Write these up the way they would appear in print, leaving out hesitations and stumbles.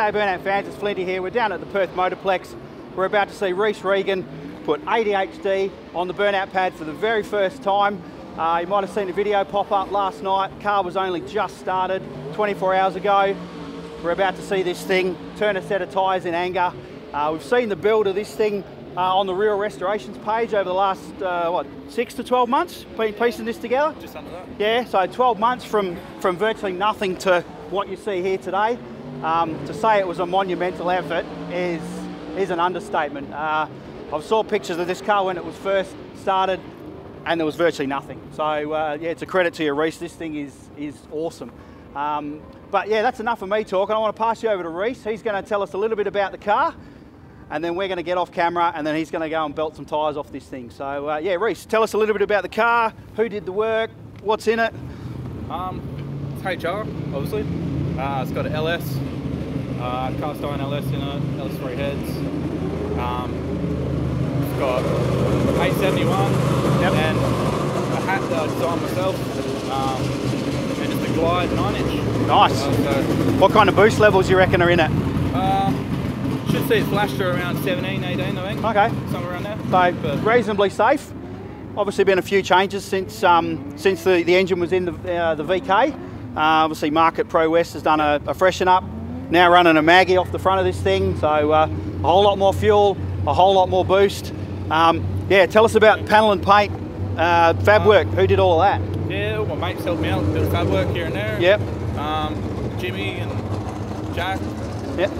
VK Burnout fans, it's Flinty here. We're down at the Perth Motorplex. We're about to see Reece Regan put ADHD on the burnout pad for the very first time. You might have seen a video pop up last night. Car was only just started 24 hours ago. We're about to see this thing turn a set of tyres in anger. We've seen the build of this thing on the Real Restorations page over the last, 6 to 12 months, been piecing this together? Just under that. Yeah, so 12 months from virtually nothing to what you see here today. To say it was a monumental effort is an understatement. I've saw pictures of this car when it was first started and there was virtually nothing. So yeah, it's a credit to you, Reece. This thing is awesome. But yeah, that's enough of me talking. I want to pass you over to Reece. He's going to tell us a little bit about the car, and then we're going to get off camera, and then he's going to go and belt some tyres off this thing. So yeah, Reece, tell us a little bit about the car, who did the work, what's in it. It's HR, obviously. It's got an LS, cast iron LS in it, LS3 heads. It's got 871, yep, and a hat that I designed myself, and just a glide 9-inch. Nice. What kind of boost levels you reckon are in it? Should see it flash to around 17, 18, I think. Okay. Somewhere around there. So reasonably safe. Obviously been a few changes since the engine was in the VK. Obviously Market Pro West has done a freshen up. Now running a Maggie off the front of this thing. So a whole lot more fuel, a whole lot more boost. Yeah, tell us about panel and paint, fab work. Who did all of that? Yeah, all my mates helped me out. A bit of fab work here and there. Yep. Jimmy and Jack. Yep.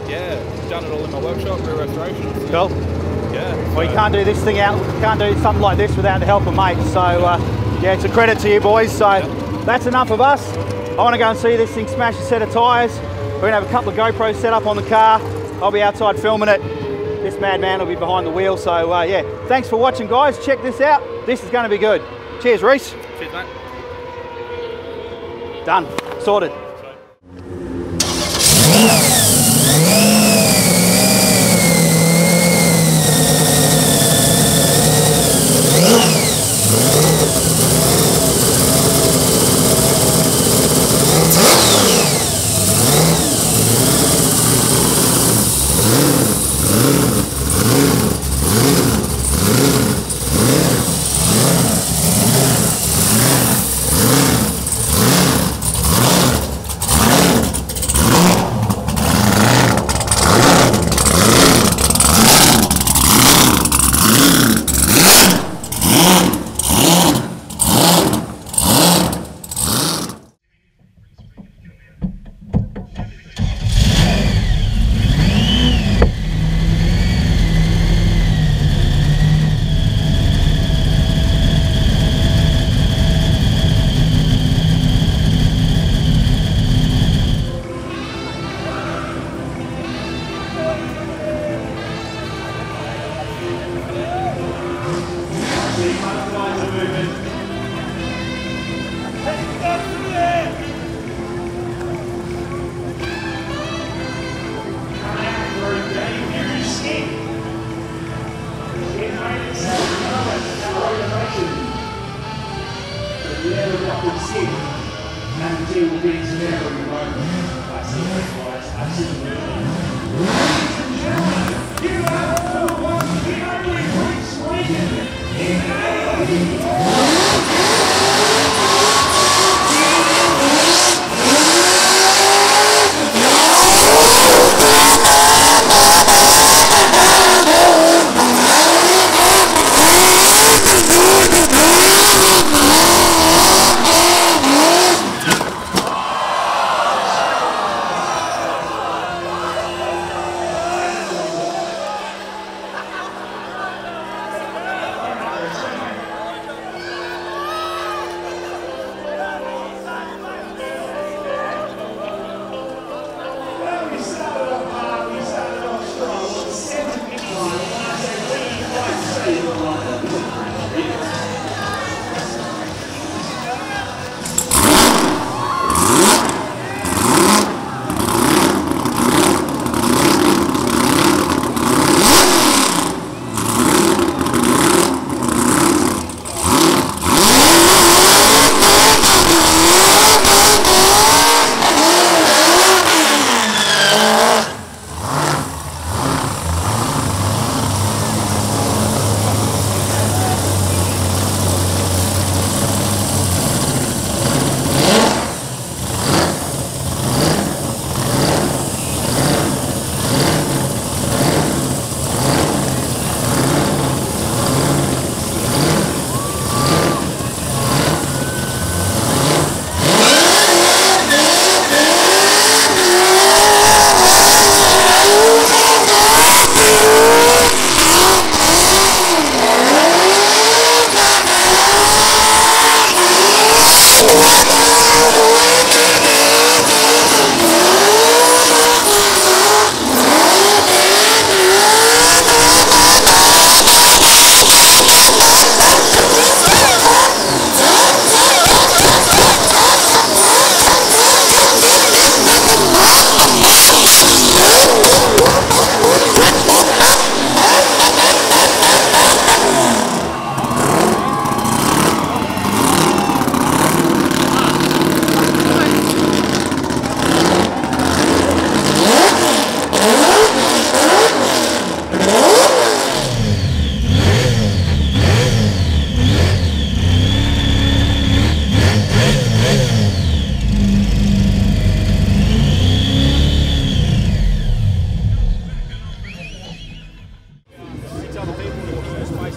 Yeah, done it all in my workshop, Real Restoration. Cool. Yeah. Well, you can't do this thing out, can't do something like this without the help of mates. So yeah, it's a credit to you boys. So that's enough of us. I want to go and see this thing smash a set of tyres. We're going to have a couple of GoPros set up on the car. I'll be outside filming it. This madman will be behind the wheel. So yeah, thanks for watching, guys. Check this out. This is going to be good. Cheers, Reece. Cheers, mate. Done. Sorted.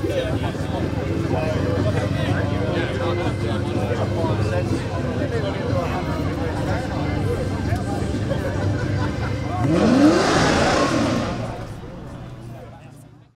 Yeah.